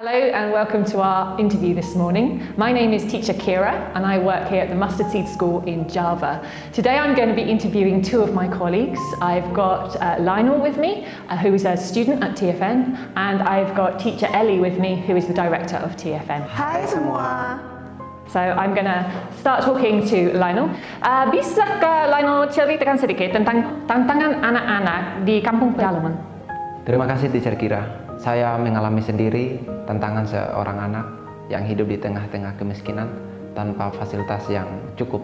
Hello and welcome to our interview this morning. My name is Teacher Kira and I work here at the Mustard Seed School in Java. Today I'm going to be interviewing two of my colleagues. I've got Lionel with me, who is a student at TFN, and I've got Teacher Ellie with me, who is the director of TFN. Hai semua. So I'm going to start talking to Lionel. Bisakah Lionel ceritakan sedikit tentang tantangan anak-anak di kampung pedalaman? Terima kasih Teacher Kira. Saya mengalami sendiri tantangan seorang anak yang hidup di tengah-tengah kemiskinan tanpa fasilitas yang cukup.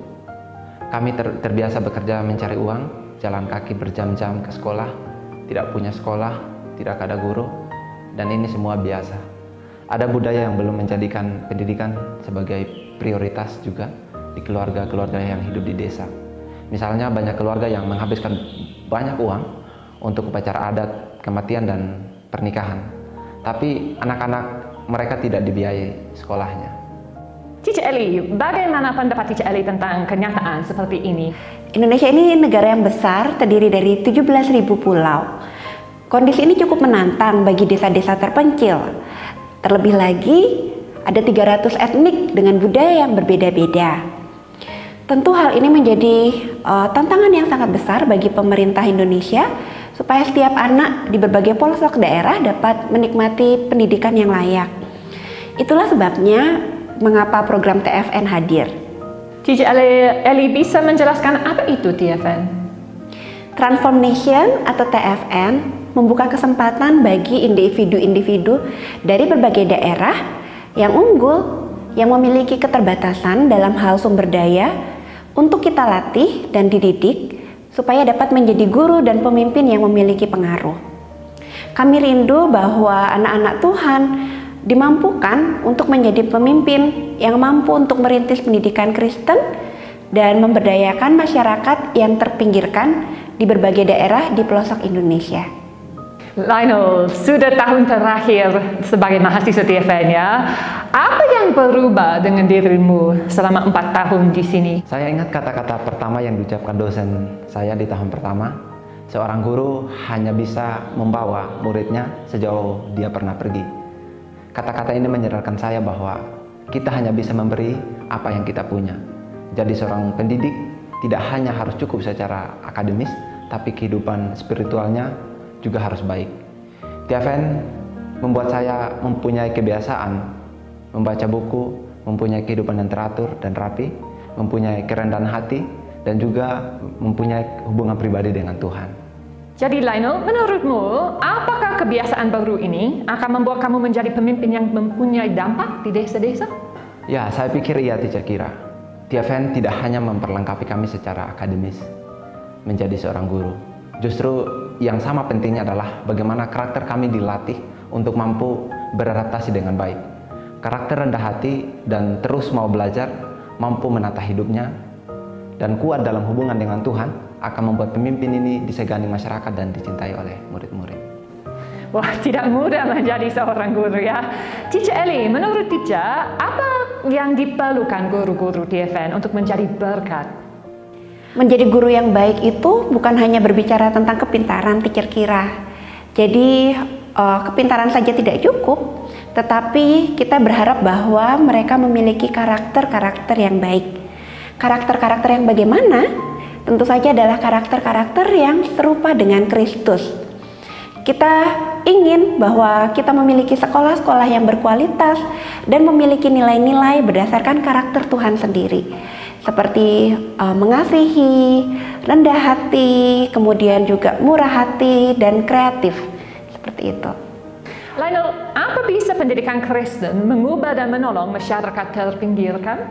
Kami terbiasa bekerja mencari uang, jalan kaki berjam-jam ke sekolah, tidak punya sekolah, tidak ada guru, dan ini semua biasa. Ada budaya yang belum menjadikan pendidikan sebagai prioritas juga di keluarga-keluarga yang hidup di desa. Misalnya banyak keluarga yang menghabiskan banyak uang untuk upacara adat, kematian, dan pernikahan, tapi anak-anak mereka tidak dibiayai sekolahnya. Teacher Ellie, bagaimana pendapat Teacher Ellie tentang kenyataan seperti ini? Indonesia ini negara yang besar, terdiri dari 17.000 pulau. Kondisi ini cukup menantang bagi desa-desa terpencil. Terlebih lagi, ada 300 etnik dengan budaya yang berbeda-beda. Tentu hal ini menjadi tantangan yang sangat besar bagi pemerintah Indonesia supaya setiap anak di berbagai pelosok daerah dapat menikmati pendidikan yang layak. Itulah sebabnya mengapa program TFN hadir. Teacher Ellie bisa menjelaskan apa itu TFN? Transformation atau TFN membuka kesempatan bagi individu-individu dari berbagai daerah yang unggul, yang memiliki keterbatasan dalam hal sumber daya untuk kita latih dan dididik supaya dapat menjadi guru dan pemimpin yang memiliki pengaruh. Kami rindu bahwa anak-anak Tuhan dimampukan untuk menjadi pemimpin yang mampu untuk merintis pendidikan Kristen dan memberdayakan masyarakat yang terpinggirkan di berbagai daerah di pelosok Indonesia. Lionel, sudah tahun terakhir sebagai mahasiswa TFN ya. Apa yang berubah dengan dirimu selama 4 tahun di sini? Saya ingat kata-kata pertama yang diucapkan dosen saya di tahun pertama. Seorang guru hanya bisa membawa muridnya sejauh dia pernah pergi. Kata-kata ini menyadarkan saya bahwa kita hanya bisa memberi apa yang kita punya. Jadi seorang pendidik tidak hanya harus cukup secara akademis, tapi kehidupan spiritualnya juga harus baik. TFN membuat saya mempunyai kebiasaan membaca buku, mempunyai kehidupan yang teratur dan rapi, mempunyai kerendahan hati, dan juga mempunyai hubungan pribadi dengan Tuhan. Jadi Lionel, menurutmu apakah kebiasaan baru ini akan membuat kamu menjadi pemimpin yang mempunyai dampak di desa-desa? Ya, saya pikir iya Teacher Kira. TFN tidak hanya memperlengkapi kami secara akademis menjadi seorang guru. Justru yang sama pentingnya adalah bagaimana karakter kami dilatih untuk mampu beradaptasi dengan baik. Karakter rendah hati dan terus mau belajar, mampu menata hidupnya, dan kuat dalam hubungan dengan Tuhan akan membuat pemimpin ini disegani masyarakat dan dicintai oleh murid-murid. Wah, tidak mudah menjadi seorang guru ya. Teacher Ellie, menurut Teacher, apa yang diperlukan guru-guru TFN untuk menjadi berkat? Menjadi guru yang baik itu bukan hanya berbicara tentang kepintaran, Teacher Kira. Jadi kepintaran saja tidak cukup, tetapi kita berharap bahwa mereka memiliki karakter-karakter yang baik. Karakter-karakter yang bagaimana? Tentu saja adalah karakter-karakter yang serupa dengan Kristus. Kita ingin bahwa kita memiliki sekolah-sekolah yang berkualitas dan memiliki nilai-nilai berdasarkan karakter Tuhan sendiri. Seperti mengasihi, rendah hati, kemudian juga murah hati, dan kreatif. Seperti itu. Lionel, apa bisa pendidikan Kristen mengubah dan menolong masyarakat terpinggirkan?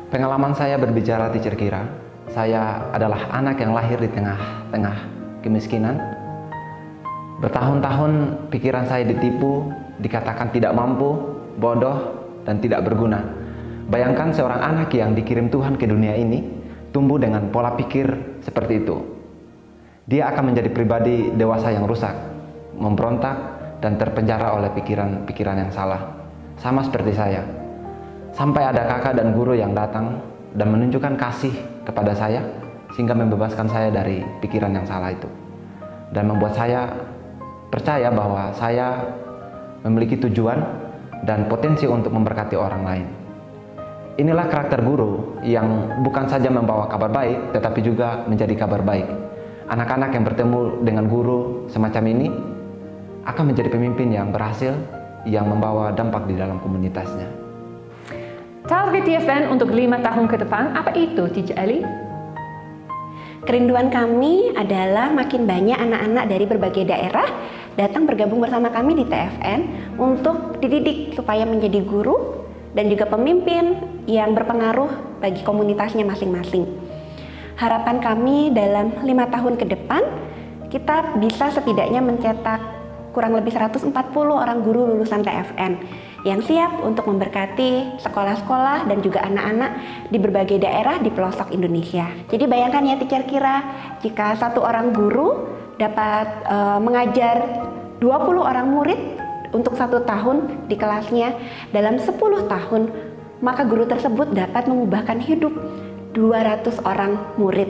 Pengalaman saya berbicara Teacher Kira, saya adalah anak yang lahir di tengah-tengah kemiskinan. Bertahun-tahun pikiran saya ditipu, dikatakan tidak mampu, bodoh, dan tidak berguna. Bayangkan seorang anak yang dikirim Tuhan ke dunia ini tumbuh dengan pola pikir seperti itu. Dia akan menjadi pribadi dewasa yang rusak, memberontak, dan terpenjara oleh pikiran-pikiran yang salah. Sama seperti saya. Sampai ada kakak dan guru yang datang dan menunjukkan kasih kepada saya sehingga membebaskan saya dari pikiran yang salah itu. Dan membuat saya percaya bahwa saya memiliki tujuan dan potensi untuk memberkati orang lain. Inilah karakter guru yang bukan saja membawa kabar baik, tetapi juga menjadi kabar baik. Anak-anak yang bertemu dengan guru semacam ini akan menjadi pemimpin yang berhasil, yang membawa dampak di dalam komunitasnya. Target TFN untuk 5 tahun ke depan, apa itu, Teacher Ellie? Kerinduan kami adalah makin banyak anak-anak dari berbagai daerah datang bergabung bersama kami di TFN untuk dididik supaya menjadi guru dan juga pemimpin yang berpengaruh bagi komunitasnya masing-masing. Harapan kami dalam 5 tahun ke depan, kita bisa setidaknya mencetak kurang lebih 140 orang guru lulusan TFN yang siap untuk memberkati sekolah-sekolah dan juga anak-anak di berbagai daerah di pelosok Indonesia. Jadi bayangkan ya Teacher Kira, jika satu orang guru dapat mengajar 20 orang murid untuk 1 tahun di kelasnya, dalam 10 tahun, maka guru tersebut dapat mengubahkan hidup 200 orang murid.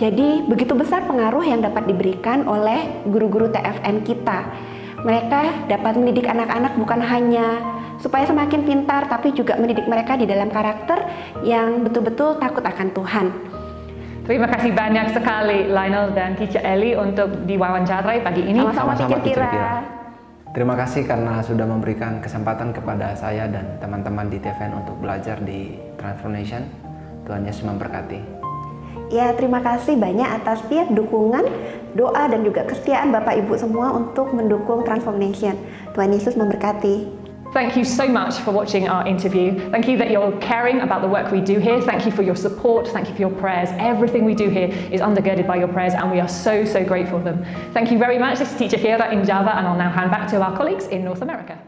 Jadi begitu besar pengaruh yang dapat diberikan oleh guru-guru TFN kita. Mereka dapat mendidik anak-anak bukan hanya supaya semakin pintar, tapi juga mendidik mereka di dalam karakter yang betul-betul takut akan Tuhan. Terima kasih banyak sekali Lionel dan Teacher Ellie untuk diwawancarai pagi ini. Sama-sama Teacher Kira. Terima kasih karena sudah memberikan kesempatan kepada saya dan teman-teman di TFN untuk belajar di Transformation. Tuhan Yesus memberkati. Ya, terima kasih banyak atas setiap dukungan, doa dan juga kesetiaan Bapak Ibu semua untuk mendukung Transformation. Tuhan Yesus memberkati. Thank you so much for watching our interview. Thank you that you're caring about the work we do here. Thank you for your support. Thank you for your prayers. Everything we do here is undergirded by your prayers, and we are so, so grateful for them. Thank you very much. This is Teacher Kira in Java, and I'll now hand back to our colleagues in North America.